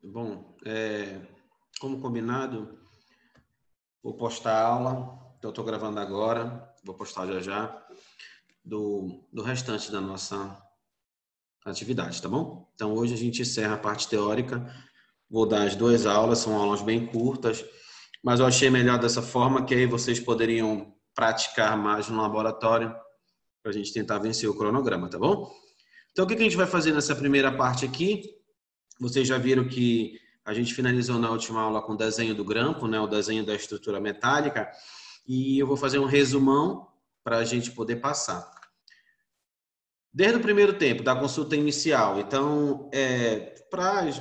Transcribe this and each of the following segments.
Bom, como combinado, vou postar a aula, então estou gravando agora, vou postar já já, do restante da nossa atividade, tá bom? Então hoje a gente encerra a parte teórica, vou dar as 2 aulas, são aulas bem curtas, mas eu achei melhor dessa forma, que aí vocês poderiam praticar mais no laboratório, para a gente tentar vencer o cronograma, tá bom? Então o que a gente vai fazer nessa primeira parte aqui? Vocês já viram que a gente finalizou na última aula com o desenho do grampo, né? O desenho da estrutura metálica. E eu vou fazer um resumão para a gente poder passar. Desde o primeiro tempo, da consulta inicial. Então,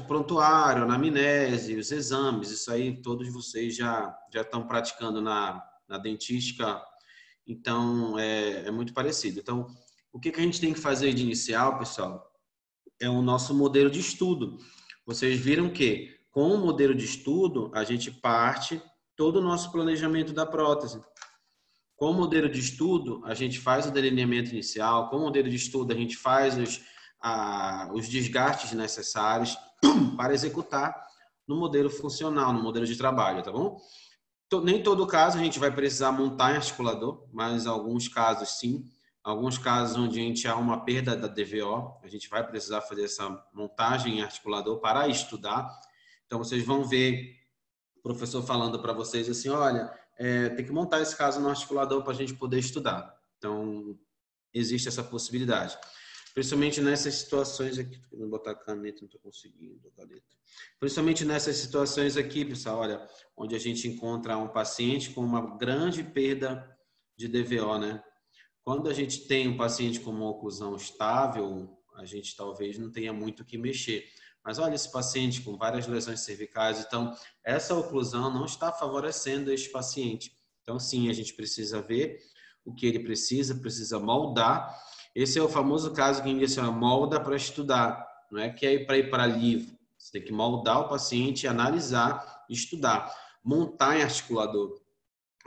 prontuário, anamnese, os exames, isso aí todos vocês já estão praticando na dentística. Então, é muito parecido. Então, o que a gente tem que fazer de inicial, pessoal? É o nosso modelo de estudo. Vocês viram que, com o modelo de estudo, a gente parte todo o nosso planejamento da prótese. Com o modelo de estudo, a gente faz o delineamento inicial. Com o modelo de estudo, a gente faz os desgastes necessários para executar no modelo funcional, no modelo de trabalho, tá bom? Nem todo caso a gente vai precisar montar em articulador, mas em alguns casos sim. Alguns casos onde a gente há uma perda da DVO, a gente vai precisar fazer essa montagem em articulador para estudar. Então, vocês vão ver o professor falando para vocês assim, olha, tem que montar esse caso no articulador para a gente poder estudar. Então, existe essa possibilidade. Principalmente nessas situações aqui, não botar caneta, não estou conseguindo, caneta. Principalmente nessas situações aqui, pessoal, olha, onde a gente encontra um paciente com uma grande perda de DVO, né? Quando a gente tem um paciente com uma oclusão estável, a gente talvez não tenha muito o que mexer. Mas olha esse paciente com várias lesões cervicais, então essa oclusão não está favorecendo este paciente. Então sim, a gente precisa ver o que ele precisa moldar. Esse é o famoso caso que a gente diz, molda para estudar, não é que é para ir para livro. Você tem que moldar o paciente, analisar, estudar, montar em articulador.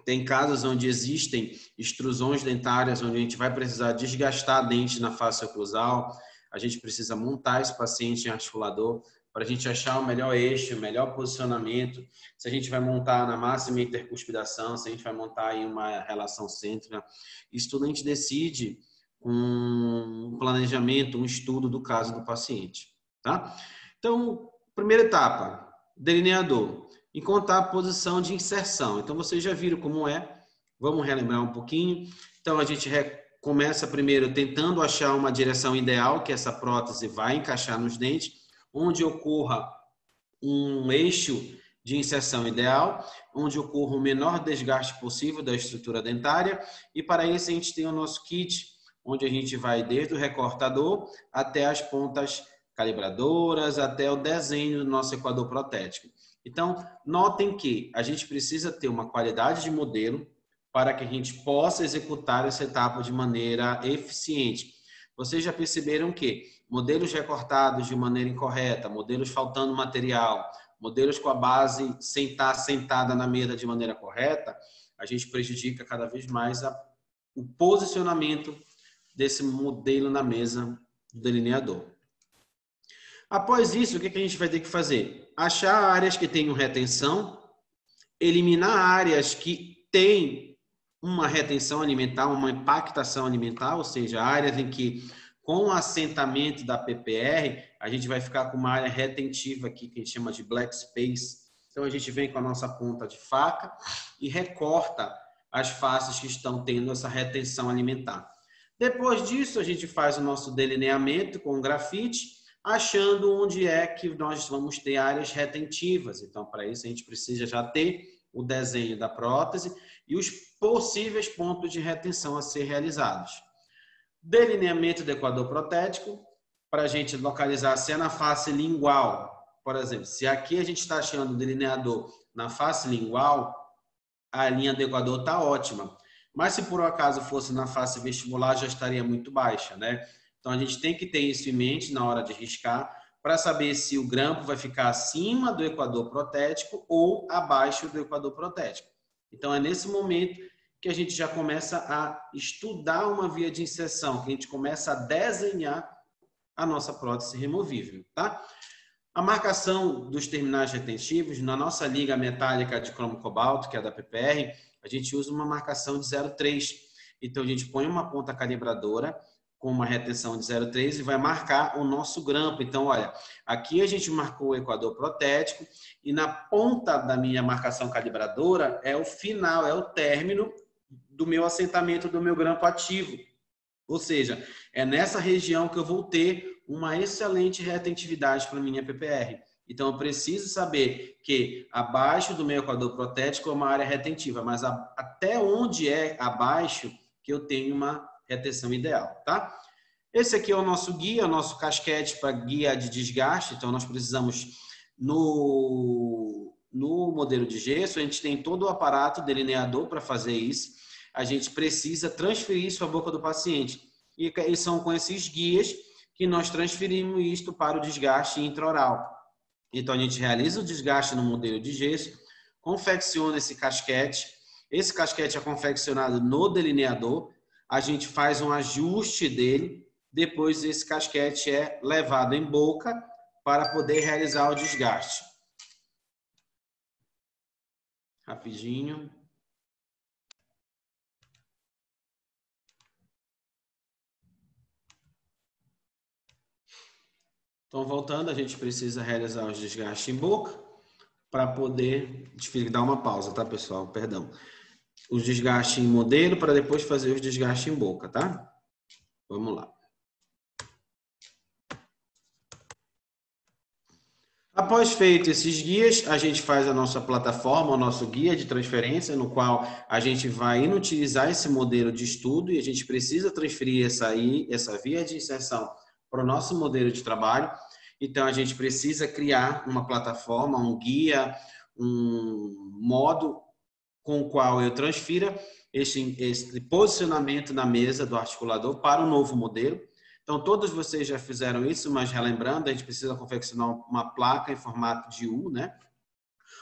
Tem casos onde existem extrusões dentárias, onde a gente vai precisar desgastar a dente na face oclusal. A gente precisa montar esse paciente em articulador para a gente achar o melhor eixo, o melhor posicionamento. Se a gente vai montar na máxima intercuspidação, se a gente vai montar em uma relação cêntrica. Isso tudo a gente decide com um planejamento, um estudo do caso do paciente. Tá? Então, primeira etapa, delineador. Encontrar a posição de inserção. Então, vocês já viram como é. Vamos relembrar um pouquinho. Então, a gente começa primeiro tentando achar uma direção ideal que essa prótese vai encaixar nos dentes, onde ocorra um eixo de inserção ideal, onde ocorra o menor desgaste possível da estrutura dentária. E para isso, a gente tem o nosso kit, onde a gente vai desde o recortador até as pontas calibradoras, até o desenho do nosso equador protético. Então, notem que a gente precisa ter uma qualidade de modelo para que a gente possa executar essa etapa de maneira eficiente. Vocês já perceberam que modelos recortados de maneira incorreta, modelos faltando material, modelos com a base sem estar sentada na mesa de maneira correta, a gente prejudica cada vez mais o posicionamento desse modelo na mesa do delineador. Após isso, o que a gente vai ter que fazer? Achar áreas que tenham retenção, eliminar áreas que têm uma retenção alimentar, uma impactação alimentar, ou seja, áreas em que, com o assentamento da PPR, a gente vai ficar com uma área retentiva aqui, que a gente chama de black space. Então, a gente vem com a nossa ponta de faca e recorta as faces que estão tendo essa retenção alimentar. Depois disso, a gente faz o nosso delineamento com grafite, achando onde é que nós vamos ter áreas retentivas. Então, para isso, a gente precisa já ter o desenho da prótese e os possíveis pontos de retenção a ser realizados. Delineamento do equador protético, para a gente localizar se é na face lingual. Por exemplo, se aqui a gente está achando o delineador na face lingual, a linha do equador está ótima. Mas se por um acaso fosse na face vestibular, já estaria muito baixa, né? Então, a gente tem que ter isso em mente na hora de riscar, para saber se o grampo vai ficar acima do equador protético ou abaixo do equador protético. Então, é nesse momento que a gente já começa a estudar uma via de inserção, que a gente começa a desenhar a nossa prótese removível, tá? A marcação dos terminais retentivos, na nossa liga metálica de cromo cobalto, que é da PPR, a gente usa uma marcação de 0,3. Então, a gente põe uma ponta calibradora com uma retenção de 0,3 e vai marcar o nosso grampo. Então, olha, aqui a gente marcou o equador protético e na ponta da minha marcação calibradora é o final, é o término do meu assentamento do meu grampo ativo. Ou seja, é nessa região que eu vou ter uma excelente retentividade para a minha PPR. Então, eu preciso saber que abaixo do meu equador protético é uma área retentiva, mas até onde é abaixo que eu tenho uma retenção ideal, tá? Esse aqui é o nosso guia, o nosso casquete para guia de desgaste. Então, nós precisamos, no modelo de gesso, a gente tem todo o aparato delineador para fazer isso. A gente precisa transferir isso à boca do paciente. E são com esses guias que nós transferimos isto para o desgaste intraoral. Então, a gente realiza o desgaste no modelo de gesso, confecciona esse casquete. Esse casquete é confeccionado no delineador. A gente faz um ajuste dele. Depois, esse casquete é levado em boca para poder realizar o desgaste. Rapidinho. Então, voltando, a gente precisa realizar os desgastes em boca para poder... Deixa eu dar uma pausa, tá, pessoal? Perdão. Os desgastes em modelo para depois fazer os desgastes em boca, tá? Vamos lá. Após feito esses guias, a gente faz a nossa plataforma, o nosso guia de transferência, no qual a gente vai inutilizar esse modelo de estudo e a gente precisa transferir essa via de inserção para o nosso modelo de trabalho. Então, a gente precisa criar uma plataforma, um guia, um modo com o qual eu transfira esse posicionamento na mesa do articulador para o novo modelo. Então, todos vocês já fizeram isso, mas relembrando, a gente precisa confeccionar uma placa em formato de U, né?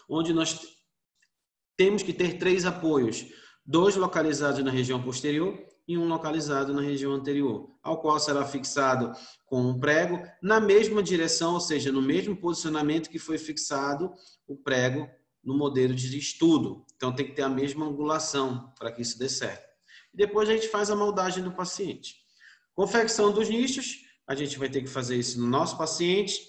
Onde nós temos que ter 3 apoios, 2 localizados na região posterior e 1 localizado na região anterior, ao qual será fixado com um prego na mesma direção, ou seja, no mesmo posicionamento que foi fixado o prego no modelo de estudo. Então, tem que ter a mesma angulação para que isso dê certo. E depois a gente faz a moldagem do paciente. Confecção dos nichos, a gente vai ter que fazer isso no nosso paciente.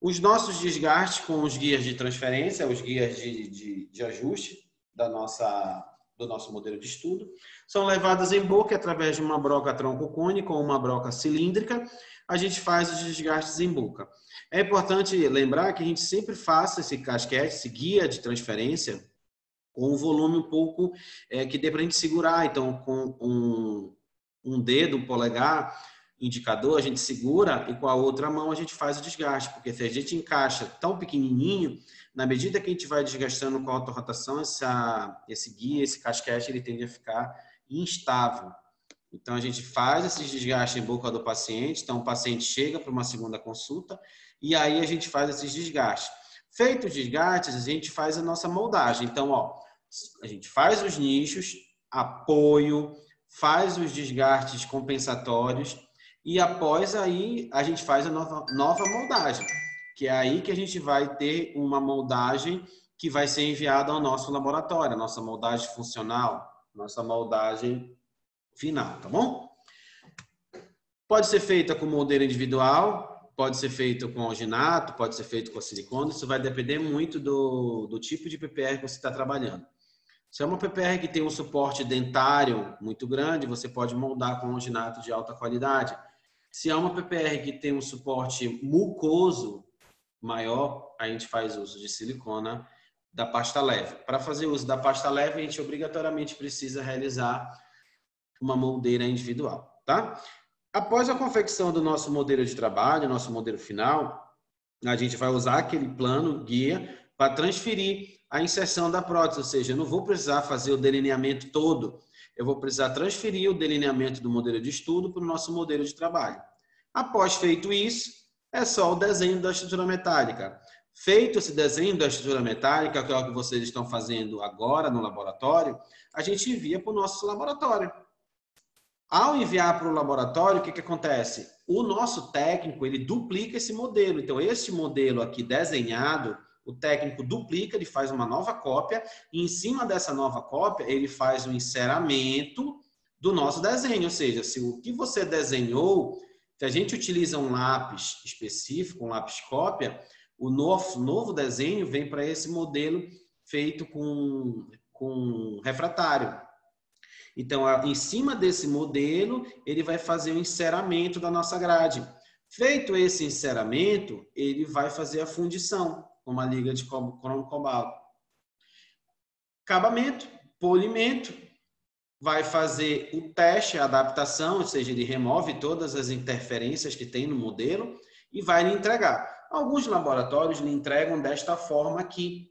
Os nossos desgastes com os guias de transferência, os guias de ajuste do nosso modelo de estudo, são levadas em boca através de uma broca tronco-cônica ou uma broca cilíndrica. A gente faz os desgastes em boca. É importante lembrar que a gente sempre faça esse casquete, esse guia de transferência, com um volume um pouco que dê para a gente segurar. Então, com um dedo, um polegar, indicador, a gente segura e com a outra mão a gente faz o desgaste, porque se a gente encaixa tão pequenininho, na medida que a gente vai desgastando com a autorrotação, esse guia, esse casquete, ele tende a ficar instável. Então, a gente faz esses desgastes em boca do paciente, então o paciente chega para uma segunda consulta e aí a gente faz esses desgastes. Feito os desgastes, a gente faz a nossa moldagem. Então, ó, a gente faz os nichos, apoio, faz os desgastes compensatórios e após aí a gente faz a nova moldagem, que é aí que a gente vai ter uma moldagem que vai ser enviada ao nosso laboratório, a nossa moldagem funcional, nossa moldagem final, tá bom? Pode ser feita com modelo individual, pode ser feita com alginato, pode ser feito com silicone, isso vai depender muito do tipo de PPR que você está trabalhando. Se é uma PPR que tem um suporte dentário muito grande, você pode moldar com alginato de alta qualidade. Se é uma PPR que tem um suporte mucoso maior, a gente faz uso de silicona da pasta leve. Para fazer uso da pasta leve, a gente obrigatoriamente precisa realizar uma moldeira individual, tá? Após a confecção do nosso modelo de trabalho, nosso modelo final, a gente vai usar aquele plano guia para transferir a inserção da prótese, ou seja, eu não vou precisar fazer o delineamento todo, eu vou precisar transferir o delineamento do modelo de estudo para o nosso modelo de trabalho. Após feito isso, é só o desenho da estrutura metálica. Feito esse desenho da estrutura metálica, que é o que vocês estão fazendo agora no laboratório, a gente envia para o nosso laboratório. Ao enviar para o laboratório, o que acontece? O nosso técnico, ele duplica esse modelo. Então, esse modelo aqui desenhado, o técnico duplica, ele faz uma nova cópia, e em cima dessa nova cópia, ele faz o enceramento do nosso desenho. Ou seja, se o que você desenhou, se a gente utiliza um lápis específico, um lápis cópia, o novo desenho vem para esse modelo feito com refratário. Então, em cima desse modelo, ele vai fazer o enceramento da nossa grade. Feito esse enceramento, ele vai fazer a fundição com uma liga de cromo cobalto. Acabamento, polimento, vai fazer o teste, a adaptação, ou seja, ele remove todas as interferências que tem no modelo e vai lhe entregar. Alguns laboratórios lhe entregam desta forma aqui.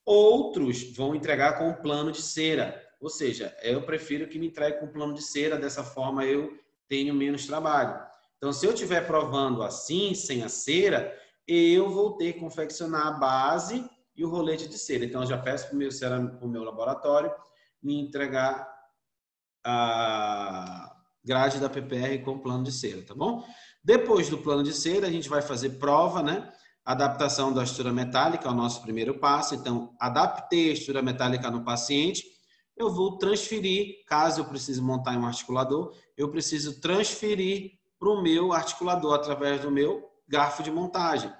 Outros vão entregar com plano de cera. Ou seja, eu prefiro que me entregue com plano de cera, dessa forma eu tenho menos trabalho. Então, se eu estiver provando assim, sem a cera, eu vou ter que confeccionar a base e o rolete de cera. Então, eu já peço para o meu laboratório me entregar a grade da PPR com plano de cera, tá bom? Depois do plano de cera, a gente vai fazer prova, né? Adaptação da estrutura metálica é o nosso primeiro passo. Então, adaptei a estrutura metálica no paciente, eu vou transferir, caso eu precise montar em um articulador, eu preciso transferir para o meu articulador através do meu garfo de montagem,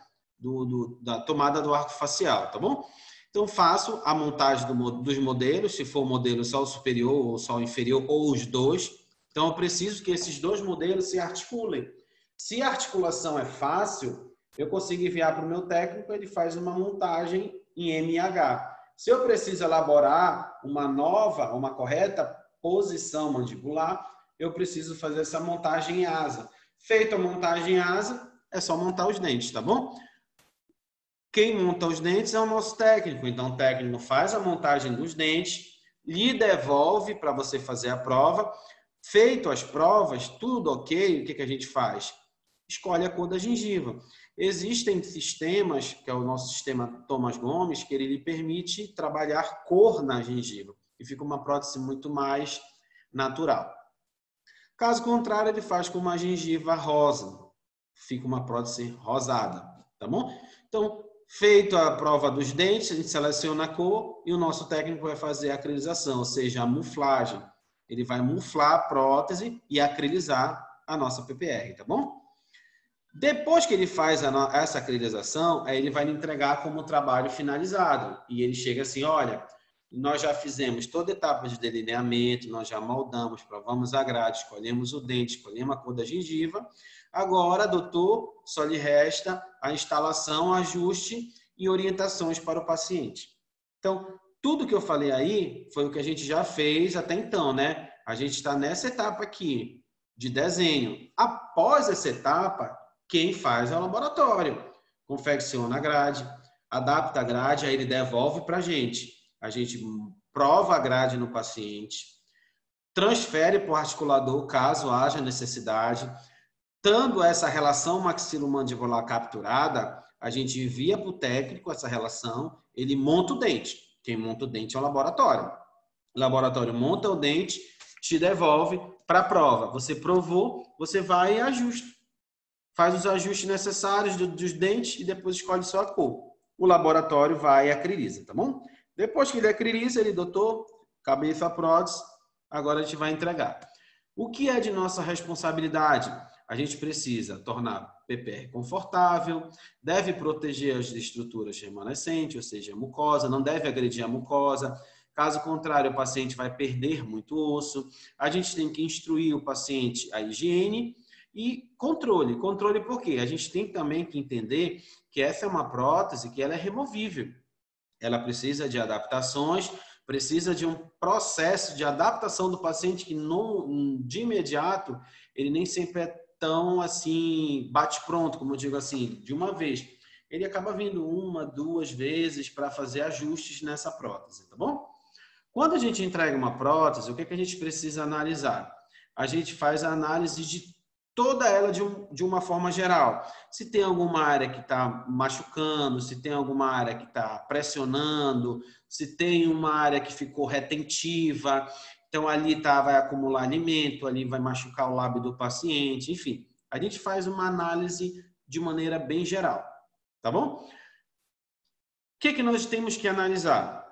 da tomada do arco facial, tá bom? Então, faço a montagem dos modelos, se for o modelo só o superior ou só o inferior, ou os dois. Então, eu preciso que esses dois modelos se articulem. Se a articulação é fácil, eu consigo enviar para o meu técnico, ele faz uma montagem em MH. Se eu preciso elaborar uma correta posição mandibular, eu preciso fazer essa montagem em asa. Feita a montagem em asa, é só montar os dentes, tá bom? Quem monta os dentes é o nosso técnico. Então, o técnico faz a montagem dos dentes, lhe devolve para você fazer a prova. Feito as provas, tudo ok, o que a gente faz? Escolhe a cor da gengiva. Existem sistemas, que é o nosso sistema Thomas Gomes, que ele lhe permite trabalhar cor na gengiva. E fica uma prótese muito mais natural. Caso contrário, ele faz com uma gengiva rosa. Fica uma prótese rosada, tá bom? Então, feito a prova dos dentes, a gente seleciona a cor e o nosso técnico vai fazer a acrilização, ou seja, a muflagem. Ele vai muflar a prótese e acrilizar a nossa PPR, tá bom? Depois que ele faz essa acrilização, aí ele vai me entregar como trabalho finalizado. E ele chega assim, olha, nós já fizemos toda a etapa de delineamento, nós já moldamos, provamos a grade, escolhemos o dente, escolhemos a cor da gengiva. Agora, doutor, só lhe resta a instalação, ajuste e orientações para o paciente. Então, tudo que eu falei aí foi o que a gente já fez até então, né? A gente está nessa etapa aqui de desenho. Após essa etapa, quem faz é o laboratório. Confecciona a grade, adapta a grade, aí ele devolve para a gente. A gente prova a grade no paciente, transfere para o articulador, caso haja necessidade. Tendo essa relação maxilomandibular capturada, a gente envia para o técnico essa relação, ele monta o dente. Quem monta o dente é o laboratório. O laboratório monta o dente, te devolve para a prova. Você provou, você vai e ajusta. Faz os ajustes necessários dos dentes e depois escolhe só a cor. O laboratório vai e acriliza, tá bom? Depois que ele acriliza, ele, doutor, acabei a prótese, agora a gente vai entregar. O que é de nossa responsabilidade? A gente precisa tornar PPR confortável, deve proteger as estruturas remanescentes, ou seja, a mucosa, não deve agredir a mucosa. Caso contrário, o paciente vai perder muito osso. A gente tem que instruir o paciente a higiene e controle. Controle por quê? A gente tem também que entender que essa é uma prótese que ela é removível. Ela precisa de adaptações, precisa de um processo de adaptação do paciente que não, de imediato, ele nem sempre é tão assim, bate pronto, como eu digo assim, de uma vez. Ele acaba vindo uma, duas vezes para fazer ajustes nessa prótese, tá bom? Quando a gente entrega uma prótese, o que a gente precisa analisar? A gente faz a análise de toda ela de uma forma geral. Se tem alguma área que está machucando, se tem alguma área que está pressionando, se tem uma área que ficou retentiva. Então, ali vai acumular alimento, ali vai machucar o lábio do paciente, enfim. A gente faz uma análise de maneira bem geral, tá bom? O que nós temos que analisar?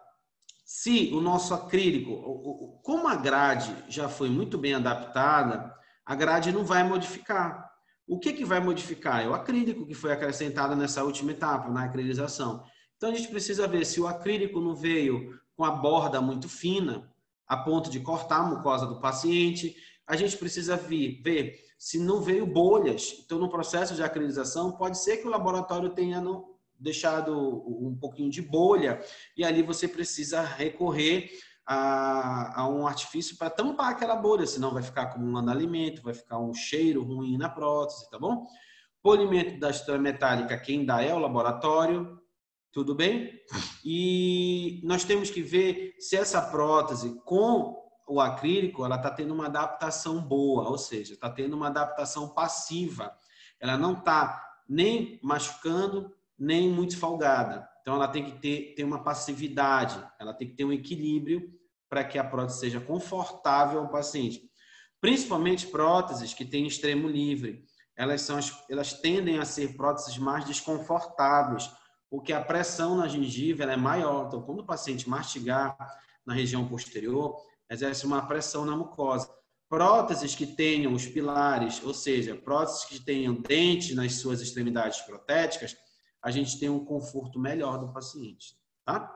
Se o nosso acrílico, como a grade já foi muito bem adaptada, a grade não vai modificar. O que vai modificar? É o acrílico que foi acrescentado nessa última etapa, na acrilização. Então, a gente precisa ver se o acrílico não veio com a borda muito fina, a ponto de cortar a mucosa do paciente. A gente precisa ver se não veio bolhas. Então, no processo de acrilização, pode ser que o laboratório tenha deixado um pouquinho de bolha, e ali você precisa recorrer a um artifício para tampar aquela bolha, senão vai ficar acumulando alimento, vai ficar um cheiro ruim na prótese, tá bom? Polimento da estrutura metálica, quem dá é o laboratório, tudo bem? E nós temos que ver se essa prótese com o acrílico, ela está tendo uma adaptação boa, ou seja, está tendo uma adaptação passiva. Ela não está nem machucando, nem muito folgada. Então, ela tem que ter uma passividade, ela tem que ter um equilíbrio para que a prótese seja confortável ao paciente. Principalmente próteses que têm extremo livre. Elas tendem a ser próteses mais desconfortáveis, porque a pressão na gengiva ela é maior. Então, quando o paciente mastigar na região posterior, exerce uma pressão na mucosa. Próteses que tenham os pilares, ou seja, próteses que tenham dentes nas suas extremidades protéticas, a gente tem um conforto melhor do paciente, tá?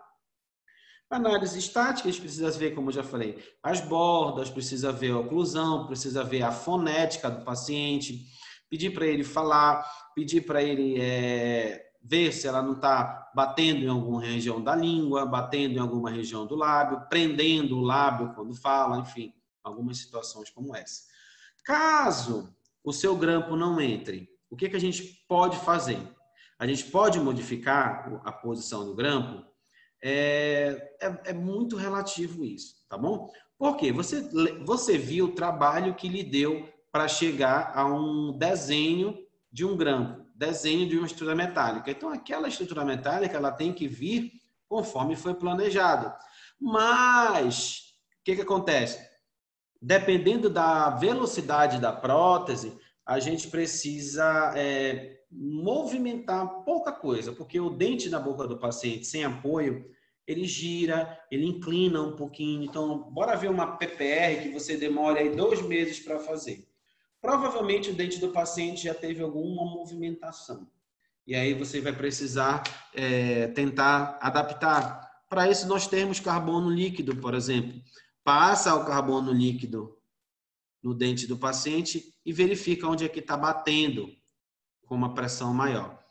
Análise estática, a gente precisa ver, como eu já falei, as bordas, precisa ver a oclusão, precisa ver a fonética do paciente, pedir para ele falar, pedir para ele ver se ela não está batendo em alguma região da língua, batendo em alguma região do lábio, prendendo o lábio quando fala, enfim, algumas situações como essa. Caso o seu grampo não entre, o que a gente pode fazer? A gente pode modificar a posição do grampo? É muito relativo isso, tá bom? Porque você viu o trabalho que lhe deu para chegar a um desenho de um grampo, desenho de uma estrutura metálica. Então, aquela estrutura metálica ela tem que vir conforme foi planejado. Mas, o que acontece? Dependendo da velocidade da prótese, a gente precisa movimentar pouca coisa, porque o dente na boca do paciente sem apoio, ele gira, ele inclina um pouquinho. Então, bora ver uma PPR que você demora aí 2 meses para fazer. Provavelmente o dente do paciente já teve alguma movimentação. E aí você vai precisar tentar adaptar. Para isso, nós temos carbono líquido, por exemplo. Passa o carbono líquido no dente do paciente e verifica onde é que está batendo com uma pressão maior.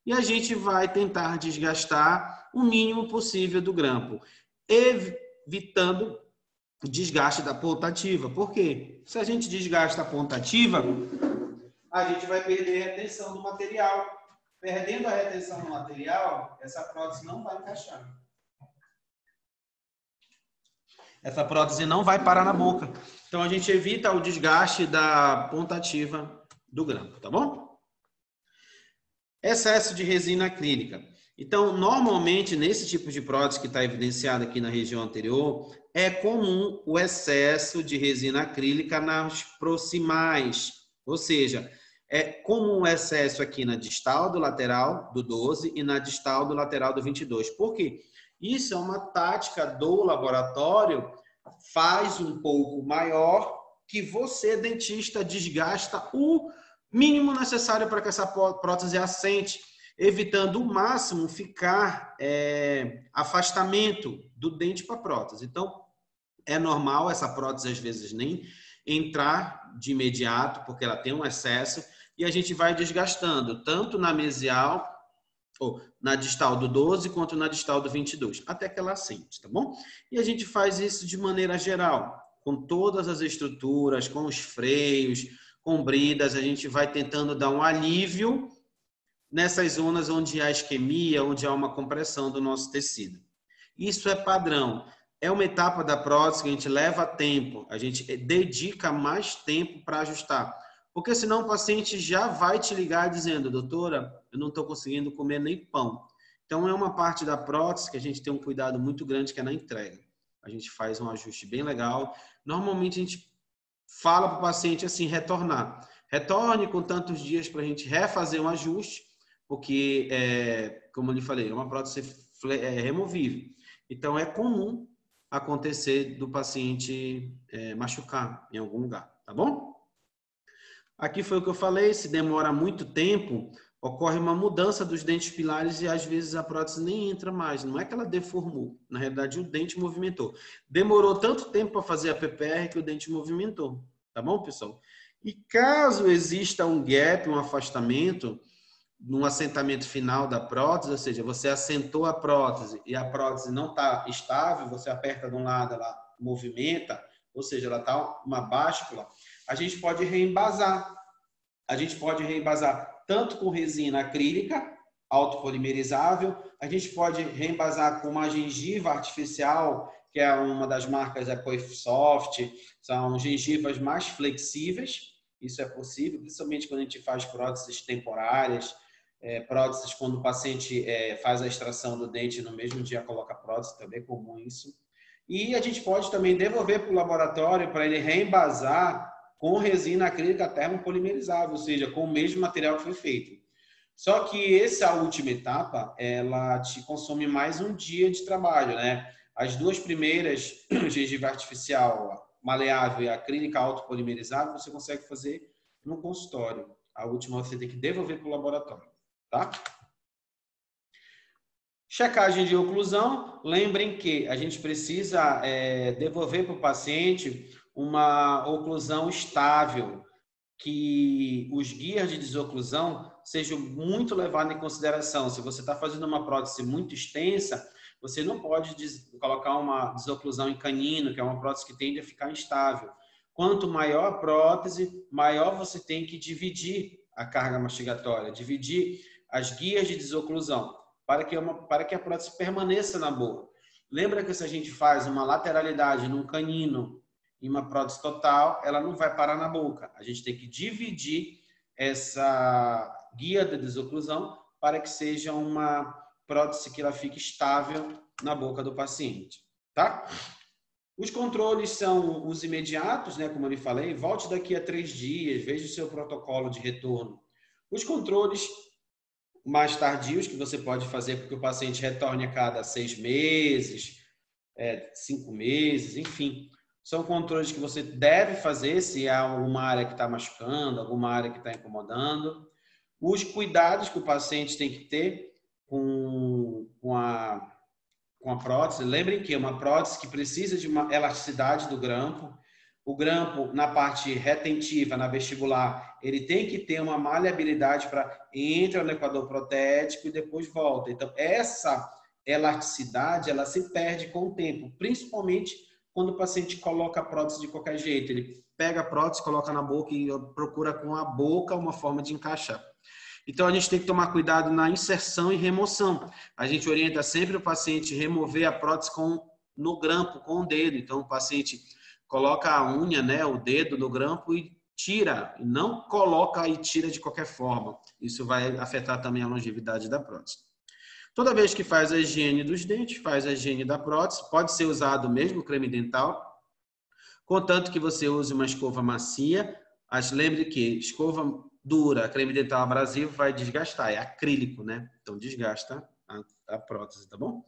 E a gente vai tentar desgastar o mínimo possível do grampo, evitando o desgaste da ponta ativa. Por quê? Se a gente desgasta a ponta ativa, a gente vai perder a retenção do material. Perdendo a retenção do material, essa prótese não vai encaixar. Essa prótese não vai parar na boca. Então, a gente evita o desgaste da ponta ativa do grampo, tá bom? Excesso de resina acrílica. Então, normalmente, nesse tipo de prótese que está evidenciado aqui na região anterior, é comum o excesso de resina acrílica nas proximais. Ou seja, é comum o excesso aqui na distal do lateral do 12 e na distal do lateral do 22. Por quê? Isso é uma tática do laboratório, faz um pouco maior, que você, dentista, desgasta o mínimo necessário para que essa prótese assente, evitando o máximo ficar afastamento do dente para a prótese. Então, é normal essa prótese, às vezes, nem entrar de imediato, porque ela tem um excesso, e a gente vai desgastando, tanto na mesial, ou na distal do 12, quanto na distal do 22, até que ela assente, tá bom? E a gente faz isso de maneira geral, com todas as estruturas, com os freios, com bridas, a gente vai tentando dar um alívio nessas zonas onde há isquemia, onde há uma compressão do nosso tecido. Isso é padrão. É uma etapa da prótese que a gente leva tempo, a gente dedica mais tempo para ajustar. Porque senão o paciente já vai te ligar dizendo, doutora, eu não estou conseguindo comer nem pão. Então, é uma parte da prótese que a gente tem um cuidado muito grande, que é na entrega. a gente faz um ajuste bem legal. Normalmente a gente fala para o paciente assim, retornar. Retorne com tantos dias para a gente refazer um ajuste, porque, como eu lhe falei, é uma prótese removível. Então, é comum acontecer do paciente machucar em algum lugar, tá bom? Aqui foi o que eu falei, se demora muito tempo, ocorre uma mudança dos dentes pilares e às vezes a prótese nem entra mais. Não é que ela deformou, na realidade o dente movimentou. Demorou tanto tempo para fazer a PPR que o dente movimentou, tá bom, pessoal? E caso exista um gap, um afastamento, no assentamento final da prótese, ou seja, você assentou a prótese e a prótese não está estável, você aperta de um lado, ela movimenta, ou seja, ela está uma báscula, a gente pode reembasar. A gente pode reembasar tanto com resina acrílica, autopolimerizável, a gente pode reembasar com uma gengiva artificial, que é uma das marcas da Coifsoft, são gengivas mais flexíveis, isso é possível, principalmente quando a gente faz próteses temporárias, próteses quando o paciente faz a extração do dente e no mesmo dia coloca a prótese, também é comum isso. E a gente pode também devolver para o laboratório para ele reembasar com resina acrílica termopolimerizável, ou seja, com o mesmo material que foi feito. Só que essa última etapa, ela te consome mais um dia de trabalho, né? As duas primeiras, gengiva artificial, maleável e acrílica autopolimerizável, você consegue fazer no consultório. A última você tem que devolver para o laboratório, tá? Checagem de oclusão. Lembrem que a gente precisa devolver para o paciente uma oclusão estável, que os guias de desoclusão sejam muito levados em consideração. Se você está fazendo uma prótese muito extensa, você não pode colocar uma desoclusão em canino, que é uma prótese que tende a ficar instável. Quanto maior a prótese, maior você tem que dividir a carga mastigatória, dividir as guias de desoclusão, para que a prótese permaneça na boca. Lembra que se a gente faz uma lateralidade num canino em uma prótese total, ela não vai parar na boca. A gente tem que dividir essa guia de desoclusão para que seja uma prótese que ela fique estável na boca do paciente, tá? Os controles são os imediatos, né? Como eu lhe falei, volte daqui a 3 dias, veja o seu protocolo de retorno. Os controles mais tardios que você pode fazer porque o paciente retorne a cada 6 meses, 5 meses, enfim. São controles que você deve fazer se há alguma área que está machucando, alguma área que está incomodando. Os cuidados que o paciente tem que ter com a prótese. Lembrem que é uma prótese que precisa de uma elasticidade do grampo. O grampo, na parte retentiva, na vestibular, ele tem que ter uma maleabilidade para entrar no equador protético e depois volta. Então, essa elasticidade, ela se perde com o tempo, principalmente quando o paciente coloca a prótese de qualquer jeito. Ele pega a prótese, coloca na boca e procura com a boca uma forma de encaixar. Então, a gente tem que tomar cuidado na inserção e remoção. A gente orienta sempre o paciente a remover a prótese no grampo, com o dedo. Então, o paciente coloca a unha, né, o dedo no grampo e tira. E não coloca e tira de qualquer forma. Isso vai afetar também a longevidade da prótese. Toda vez que faz a higiene dos dentes, faz a higiene da prótese, pode ser usado mesmo creme dental, contanto que você use uma escova macia. Mas lembre que escova dura, creme dental abrasivo vai desgastar, é acrílico, né? Então desgasta a prótese, tá bom?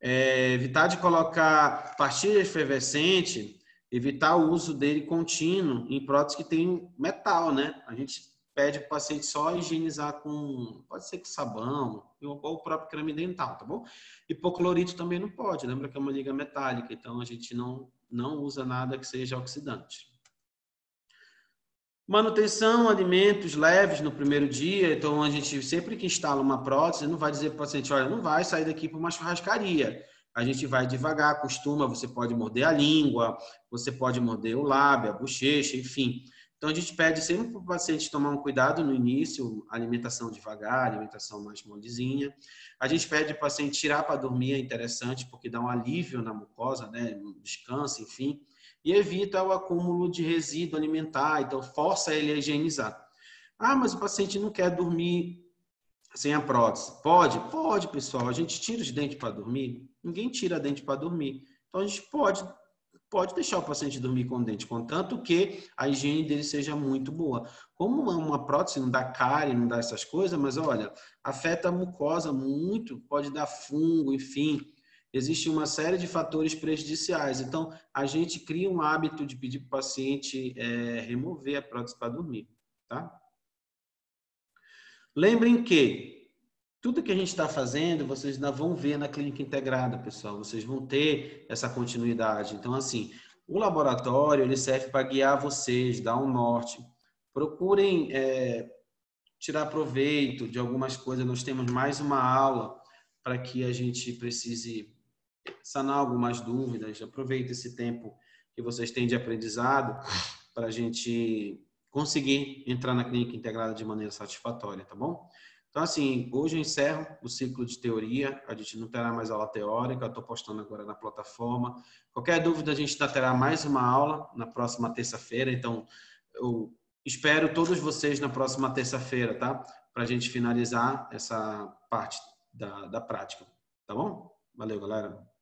Evitar de colocar pastilha efervescente, evitar o uso dele contínuo em prótese que tem metal, né? A gente pede para o paciente só higienizar com, pode ser com sabão, ou o próprio creme dental, tá bom? Hipoclorito também não pode, lembra que é uma liga metálica, então a gente não usa nada que seja oxidante. Manutenção, alimentos leves no primeiro dia. Então, a gente sempre que instala uma prótese, não vai dizer para o paciente, olha, não vai sair daqui para uma churrascaria. A gente vai devagar, acostuma, você pode morder a língua, você pode morder o lábio, a bochecha, enfim. Então, a gente pede sempre para o paciente tomar um cuidado no início, alimentação devagar, alimentação mais molezinha. A gente pede para o paciente tirar para dormir, é interessante, porque dá um alívio na mucosa, né? Descansa, enfim. E evita o acúmulo de resíduo alimentar, então força ele a higienizar. Ah, mas o paciente não quer dormir sem a prótese. Pode? Pode, pessoal. A gente tira os dentes para dormir? Ninguém tira dente para dormir. Então, a gente pode deixar o paciente dormir com dente, contanto que a higiene dele seja muito boa. Como uma prótese não dá cárie, não dá essas coisas, mas olha, afeta a mucosa muito, pode dar fungo, enfim. Existe uma série de fatores prejudiciais. Então, a gente cria um hábito de pedir para o paciente remover a prótese para dormir, tá? Lembrem que tudo que a gente está fazendo, vocês ainda vão ver na clínica integrada, pessoal. Vocês vão ter essa continuidade. Então, assim, o laboratório, ele serve para guiar vocês, dar um norte. Procurem tirar proveito de algumas coisas. Nós temos mais uma aula para que a gente precise sanar algumas dúvidas. Aproveite esse tempo que vocês têm de aprendizado para a gente conseguir entrar na clínica integrada de maneira satisfatória, tá bom? Então, assim, hoje eu encerro o ciclo de teoria, a gente não terá mais aula teórica, eu estou postando agora na plataforma. Qualquer dúvida, a gente terá mais uma aula na próxima terça-feira, então eu espero todos vocês na próxima terça-feira, tá? Para a gente finalizar essa parte da prática, tá bom? Valeu, galera.